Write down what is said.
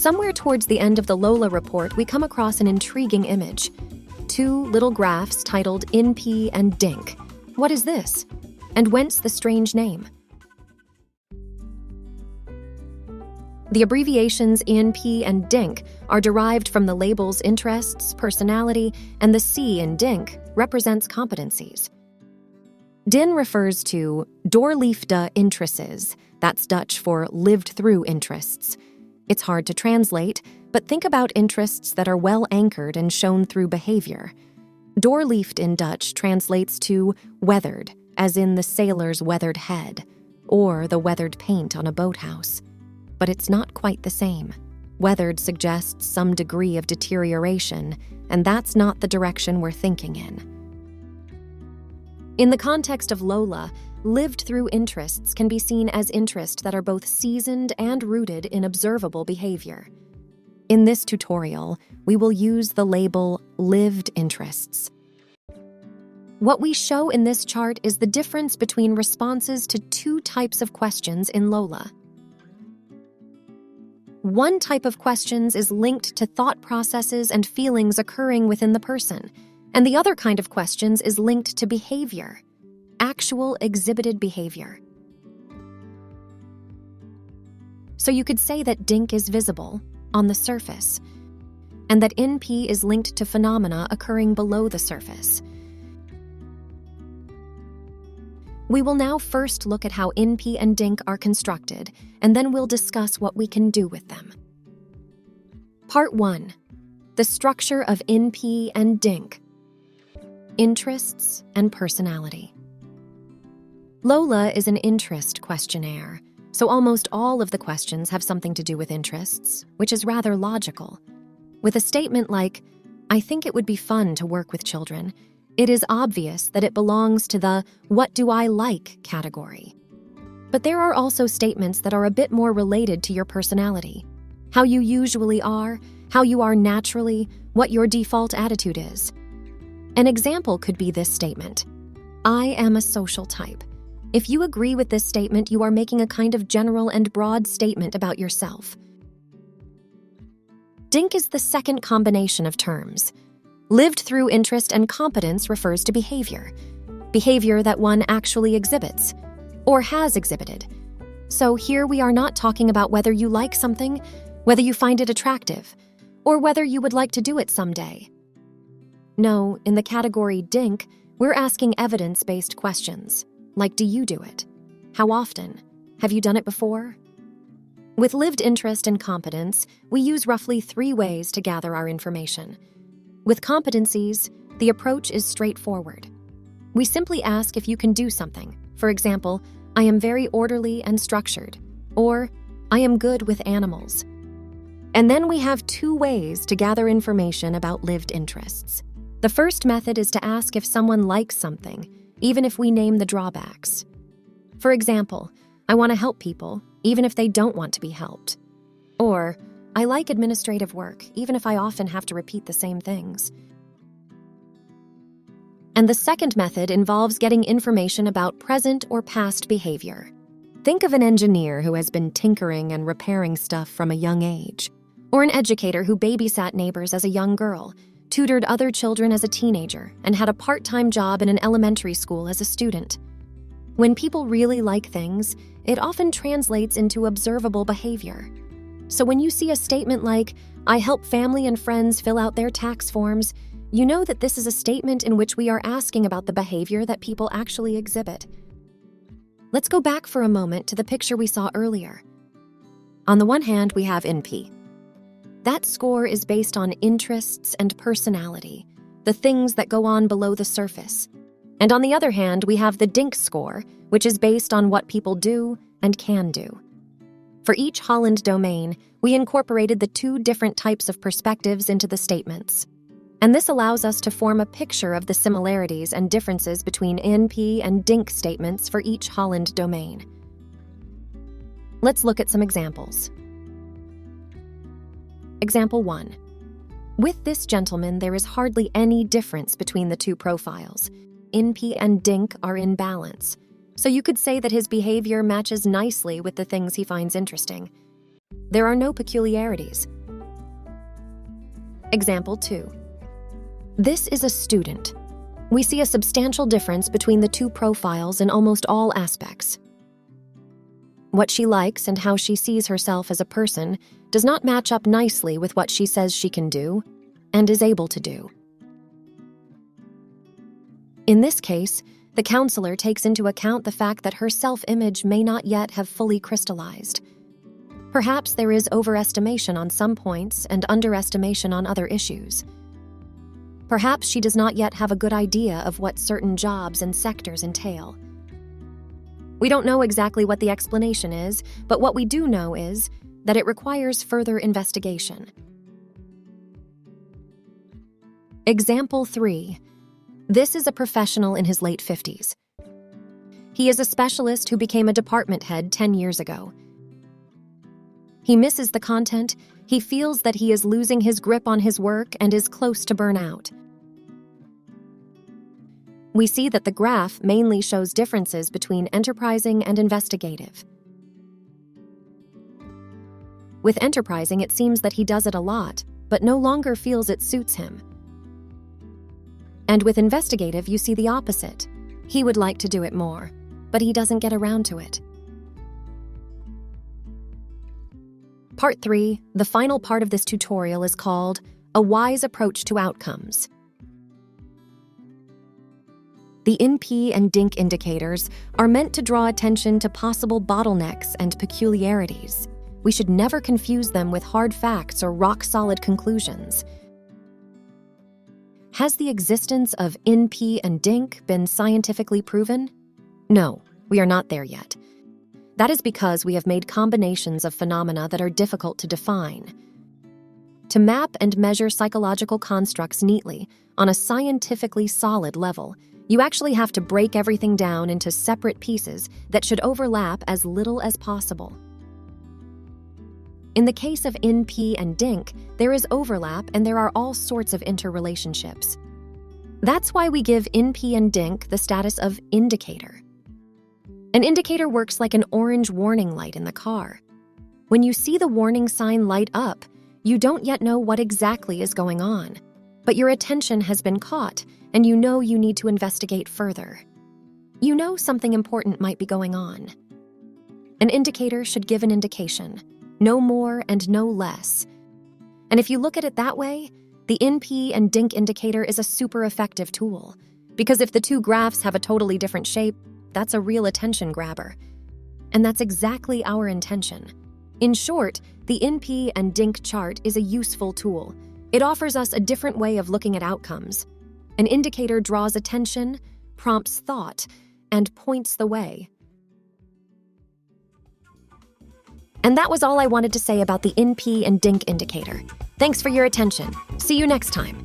Somewhere towards the end of the Lola report, we come across an intriguing image. Two little graphs titled INPE and DINC. What is this? And whence the strange name? The abbreviations INPE and DINC are derived from the labels interests, personality, and the C in DINC represents competencies. DIN refers to doorleefde interesses, that's Dutch for lived-through interests. It's hard to translate, but think about interests that are well anchored and shown through behavior. Doorleefd in Dutch translates to weathered, as in the sailor's weathered head, or the weathered paint on a boathouse. But it's not quite the same. Weathered suggests some degree of deterioration, and that's not the direction we're thinking in. In the context of Lola, lived-through interests can be seen as interests that are both seasoned and rooted in observable behavior. In this tutorial, we will use the label lived interests. What we show in this chart is the difference between responses to two types of questions in Lola. One type of questions is linked to thought processes and feelings occurring within the person, and the other kind of questions is linked to behavior, actual exhibited behavior. So you could say that DINC is visible, on the surface, and that INPE is linked to phenomena occurring below the surface. We will now first look at how INPE and DINC are constructed, and then we'll discuss what we can do with them. Part 1. The structure of INPE and DINC. Interests and personality. Lola is an interest questionnaire, so almost all of the questions have something to do with interests, which is rather logical. With a statement like, "I think it would be fun to work with children," it is obvious that it belongs to the "what do I like" category. But there are also statements that are a bit more related to your personality, how you usually are, how you are naturally, what your default attitude is. An example could be this statement: "I am a social type." If you agree with this statement, you are making a kind of general and broad statement about yourself. DINC is the second combination of terms. Lived through interest and competence refers to behavior that one actually exhibits, or has exhibited. So here we are not talking about whether you like something, whether you find it attractive, or whether you would like to do it someday. No, in the category DINC, we're asking evidence-based questions. Like, do you do it? How often? Have you done it before? With lived interest and competence, we use roughly 3 ways to gather our information. With competencies, the approach is straightforward. We simply ask if you can do something. For example, "I am very orderly and structured," or "I am good with animals." And then we have 2 ways to gather information about lived interests. The first method is to ask if someone likes something, even if we name the drawbacks. For example, "I want to help people, even if they don't want to be helped." Or, "I like administrative work, even if I often have to repeat the same things." And the second method involves getting information about present or past behavior. Think of an engineer who has been tinkering and repairing stuff from a young age, or an educator who babysat neighbors as a young girl, tutored other children as a teenager, and had a part-time job in an elementary school as a student. When people really like things, it often translates into observable behavior. So when you see a statement like, "I help family and friends fill out their tax forms," you know that this is a statement in which we are asking about the behavior that people actually exhibit. Let's go back for a moment to the picture we saw earlier. On the one hand, we have INPE. That score is based on interests and personality, the things that go on below the surface. And on the other hand, we have the DINC score, which is based on what people do and can do. For each Holland domain, we incorporated the 2 different types of perspectives into the statements. And this allows us to form a picture of the similarities and differences between INPE and DINC statements for each Holland domain. Let's look at some examples. Example 1. With this gentleman, there is hardly any difference between the 2 profiles. INPE and DINC are in balance, so you could say that his behavior matches nicely with the things he finds interesting. There are no peculiarities. Example 2. This is a student. We see a substantial difference between the two profiles in almost all aspects. What she likes and how she sees herself as a person does not match up nicely with what she says she can do and is able to do. In this case, the counselor takes into account the fact that her self-image may not yet have fully crystallized. Perhaps there is overestimation on some points and underestimation on other issues. Perhaps she does not yet have a good idea of what certain jobs and sectors entail. We don't know exactly what the explanation is, but what we do know is that it requires further investigation. Example 3. This is a professional in his late 50s. He is a specialist who became a department head 10 years ago. He misses the content, he feels that he is losing his grip on his work and is close to burnout. We see that the graph mainly shows differences between enterprising and investigative. With enterprising, it seems that he does it a lot, but no longer feels it suits him. And with investigative, you see the opposite. He would like to do it more, but he doesn't get around to it. Part 3, the final part of this tutorial, is called A Wise Approach to Outcomes. The INPE and DINC indicators are meant to draw attention to possible bottlenecks and peculiarities. We should never confuse them with hard facts or rock-solid conclusions. Has the existence of INPE and DINC been scientifically proven? No, we are not there yet. That is because we have made combinations of phenomena that are difficult to define. To map and measure psychological constructs neatly on a scientifically solid level, you actually have to break everything down into separate pieces that should overlap as little as possible. In the case of INPE and DINC, there is overlap and there are all sorts of interrelationships. That's why we give INPE and DINC the status of indicator. An indicator works like an orange warning light in the car. When you see the warning sign light up, you don't yet know what exactly is going on, but your attention has been caught and you know you need to investigate further. You know something important might be going on. An indicator should give an indication, no more and no less. And if you look at it that way, the INPE and DINC indicator is a super effective tool, because if the two graphs have a totally different shape, that's a real attention grabber. And that's exactly our intention. In short, the INPE and DINC chart is a useful tool. It offers us a different way of looking at outcomes. An indicator draws attention, prompts thought, and points the way. And that was all I wanted to say about the INPE and DINC indicator. Thanks for your attention. See you next time.